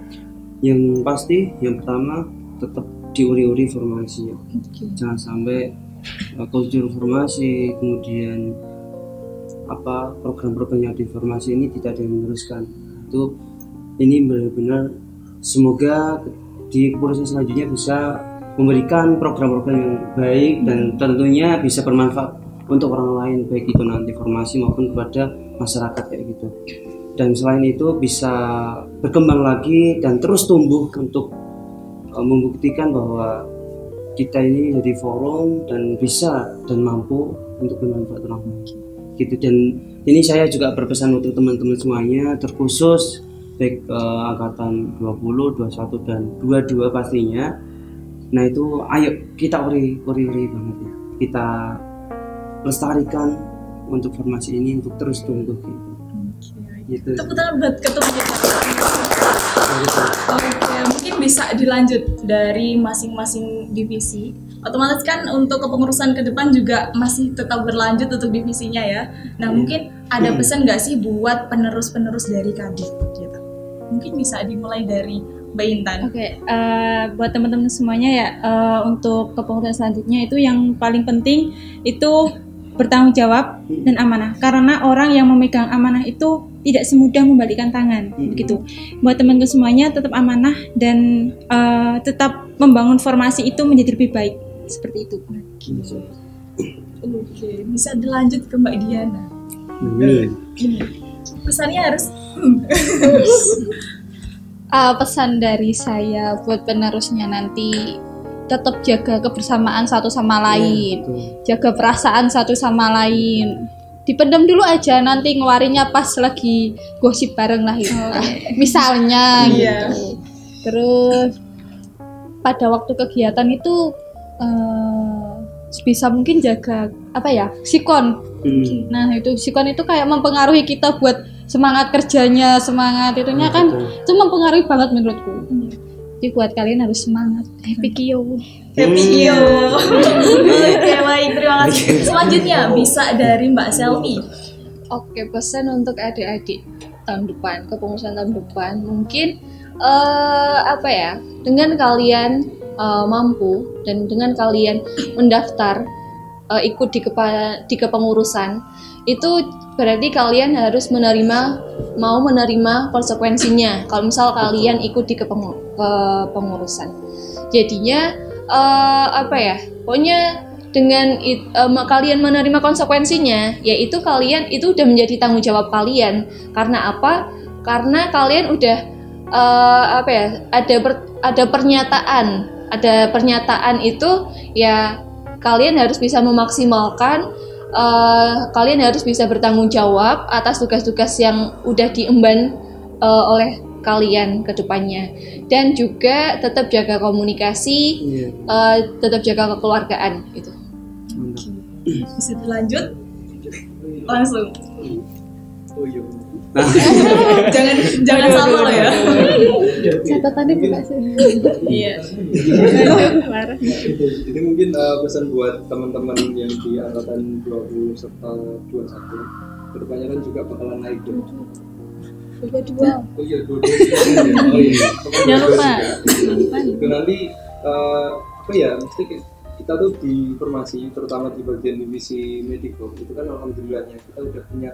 yang pasti yang pertama tetap diuri-uri formasi ya. Jangan sampai kultur formasi, kemudian program-program yang di formasi ini tidak ada yang meneruskan. Itu ini benar-benar semoga di kepengurusan selanjutnya bisa memberikan program-program yang baik dan tentunya bisa bermanfaat untuk orang lain, baik itu nanti formasi maupun kepada masyarakat kayak gitu. Dan selain itu bisa berkembang lagi dan terus tumbuh untuk membuktikan bahwa kita ini jadi forum dan bisa dan mampu untuk bermanfaat orang lain gitu. Dan ini saya juga berpesan untuk teman-teman semuanya, terkhusus baik angkatan 20, 21 dan 22 pastinya. Nah itu ayo kita uri banget ya. Kita lestarikan untuk formasi ini untuk terus tumbuh gitu. Tepuk tangan buat ketum kita. Oke, mungkin bisa dilanjut dari masing-masing divisi. Otomatis kan untuk kepengurusan ke depan juga masih tetap berlanjut untuk divisinya ya. Nah mungkin ada pesan nggak sih buat penerus-penerus dari Kadif gitu? Mungkin bisa dimulai dari Mbak Intan. Oke, buat teman-teman semuanya ya, untuk kepengurusan selanjutnya itu yang paling penting itu bertanggung jawab dan amanah, karena orang yang memegang amanah itu tidak semudah membalikkan tangan begitu. Buat teman-teman semuanya tetap amanah dan tetap membangun formasi itu menjadi lebih baik seperti itu. Oke, bisa dilanjut ke Mbak Diana. Ini pesannya harus pesan dari saya buat penerusnya nanti, tetap jaga kebersamaan satu sama lain, jaga perasaan satu sama lain. Dipendam dulu aja, nanti ngeluarinnya pas lagi gosip bareng lah itu. Misalnya gitu. Terus pada waktu kegiatan itu sebisa mungkin jaga sikon. Nah itu sikon itu kayak mempengaruhi kita buat semangat kerjanya, semangat itunya kan itu mempengaruhi banget menurutku. Jadi buat kalian harus semangat. Happy Kyo. Oke, baik, terima kasih. Selanjutnya bisa dari Mbak Selvi. Oke, pesan untuk adik-adik tahun depan, kepengurusan tahun depan, mungkin dengan kalian mampu dan dengan kalian mendaftar ikut di kepengurusan, itu berarti kalian harus mau menerima konsekuensinya kalau misal kalian ikut di kepengurusan. Jadinya pokoknya dengan kalian menerima konsekuensinya, yaitu kalian itu udah menjadi tanggung jawab kalian. Karena apa? Karena kalian udah ada pernyataan itu ya, kalian harus bisa memaksimalkan, kalian harus bisa bertanggung jawab atas tugas-tugas yang udah diemban oleh kalian ke depannya. Dan juga tetap jaga komunikasi, tetap jaga kekeluargaan gitu. Bisa dilanjut langsung. Jangan sama lo ya. Catatannya buka sih. Iya. Jadi mungkin pesan buat teman-teman yang di angkatan 20 serta 21 kedepannya kan juga bakalan naik ya. Dua. Oh iya, oh iya. Jangan lupa. Itu nanti apa ya, mesti kita tuh di formasi terutama di bagian divisi medico itu kan alhamdulillahnya kita udah punya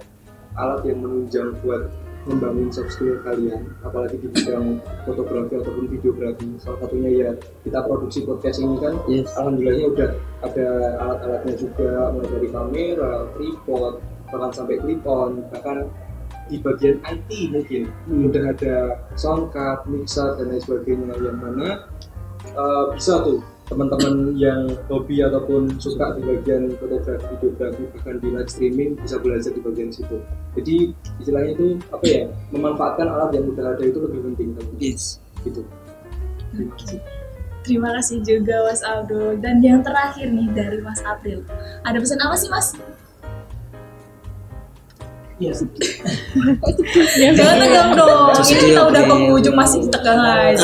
alat yang menunjang buat membangun soft skill kalian, apalagi di bidang fotografi ataupun videografi. Salah satunya ya kita produksi podcast ini kan, alhamdulillahnya udah ada alat-alatnya juga, mulai dari kamera, tripod, bahkan sampai clip-on, bahkan di bagian IT mungkin udah ada sound card, mixer dan lain sebagainya, yang mana bisa tuh teman-teman yang hobi ataupun suka di bagian fotografi, videografi, bahkan di live streaming bisa belajar di bagian situ. Jadi istilahnya itu apa ya, memanfaatkan alat yang udah ada itu lebih penting gitu. Terima kasih. Terima kasih juga Mas Abdul. Dan yang terakhir nih dari Mas April, ada pesan apa sih Mas? Iya. Jangan tegang dong, ini kita udah penghujung masih tegang aja.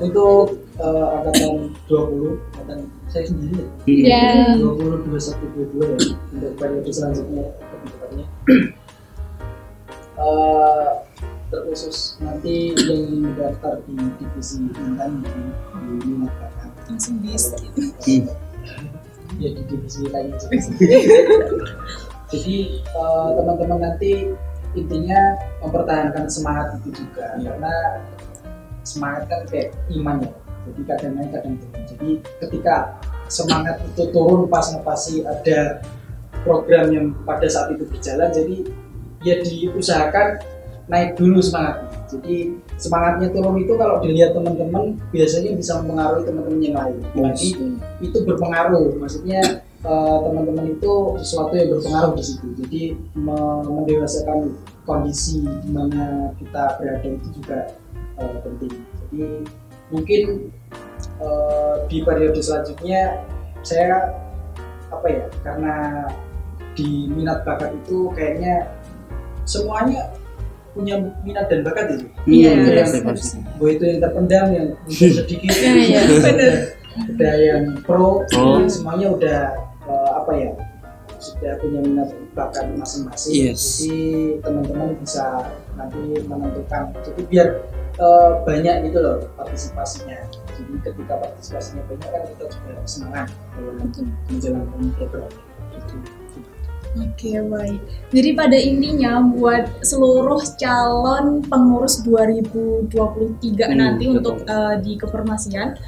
Untuk angkatan 20, angkatan saya sendiri Ya. 20, 21, 22 ya, untuk periode selanjutnya kedepannya. Terkhusus nanti yang mendaftar di divisi mantan di minat bakat. Langsung bis. Ya di divisi lainnya juga. Jadi teman-teman nanti intinya mempertahankan semangat itu juga, karena semangat kan kayak iman ya, jadi kadang naik kadang turun. Jadi ketika semangat itu turun pas ngepasi ada program yang pada saat itu berjalan, jadi ya diusahakan naik dulu semangatnya. Jadi semangatnya turun itu kalau dilihat teman-teman biasanya bisa mempengaruhi teman-teman yang lain. Jadi itu berpengaruh, maksudnya teman-teman itu sesuatu yang berpengaruh di situ. Jadi mendewasakan kondisi di mana kita berada itu juga penting. Jadi mungkin di periode selanjutnya saya apa ya, karena di minat bakat itu kayaknya semuanya punya minat dan bakat ini. Iya. Bahwa itu yang terpendam, yang mungkin sedikit, ada yang pro, semuanya udah apa ya, sudah punya minat bakat masing-masing. Jadi teman-teman bisa nanti menentukan. Jadi biar banyak gitu loh partisipasinya. Jadi ketika partisipasinya banyak kan kita juga semangat dalam menjalankan program itu. Oke, baik. Jadi pada intinya buat seluruh calon pengurus 2023 nanti untuk di keformasian,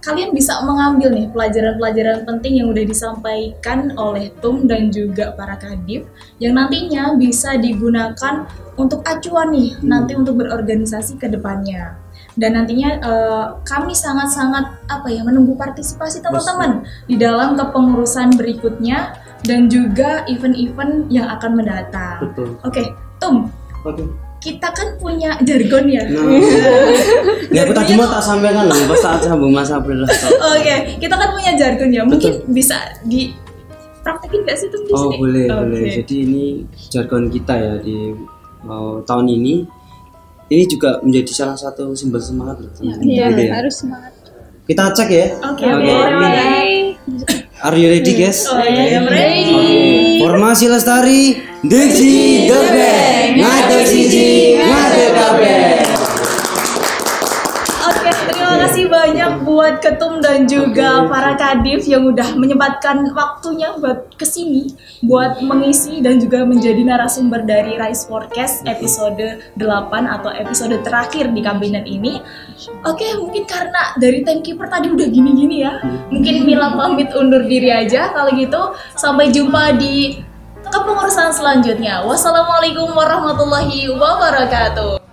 kalian bisa mengambil nih pelajaran-pelajaran penting yang udah disampaikan oleh Tum dan juga para kadif, yang nantinya bisa digunakan untuk acuan nih nanti untuk berorganisasi ke depannya. Dan nantinya kami sangat-sangat menunggu partisipasi teman-teman di dalam kepengurusan berikutnya dan juga event-event yang akan mendatang. Betul. Oke, Tum. Kita kan punya jargon ya. Ya aku tadi mau tak sampaikan loh, pas saat sambung Mas April. Oke, kita kan punya jargon ya. Mungkin bisa dipraktekin nggak sih Tum di sini? Oh boleh. Jadi ini jargon kita ya di tahun ini. Ini juga menjadi salah satu sumber semangat. Iya, harus semangat. Kita cek ya. Oke. Are you ready guys? I'm ready. Formasi lestari, Deksi Dobek, ngadeg siji, ngadeg kabeh. Oke, terima kasih banyak buat Ketum dan juga para kadif yang udah menyempatkan waktunya buat kesini, buat mengisi dan juga menjadi narasumber dari Rise Forecast episode 8 atau episode terakhir di kabinet ini. Oke, mungkin karena dari timekeeper tadi udah gini-gini ya, mungkin Mila pamit undur diri aja. Kalau gitu, sampai jumpa di kepengurusan selanjutnya. Wassalamualaikum warahmatullahi wabarakatuh.